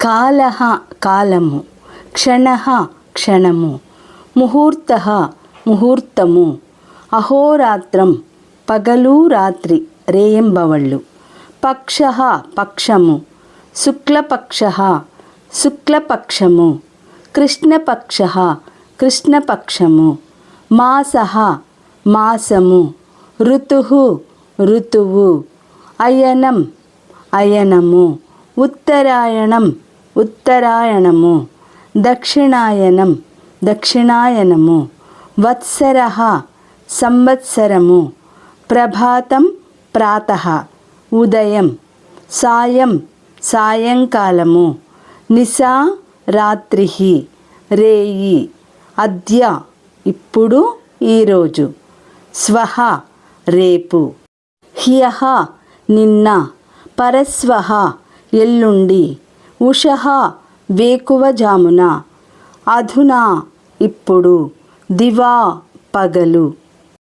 కాలః కాలము, క్షణః క్షణము, ముహూర్తః ముహూర్తము, అహోరాత్రం పగలు రాత్రి రేయింబవళ్ళు, పక్షః పక్షము, శుక్లపక్షః శుక్లపక్షము, కృష్ణపక్షః కృష్ణపక్షము, మాసః మాసము, ఋతుః ఋతువు, అయనం అయనము, ఉత్తరాయణం ఉత్తరాయణము, దక్షిణాయనం దక్షిణాయనము, వత్సరః సంవత్సరము, ప్రభాతం ప్రాతః ఉదయం, సాయం సాయంకాలము, నిశా రాత్రిః రేయి, అద్య ఇప్పుడు ఈరోజు, శ్వః రేపు, హ్యః నిన్న, పరశ్వః ఎల్లుండి, ఉషః వేకువజామున, అధునా ఇప్పుడు, దివా పగలు.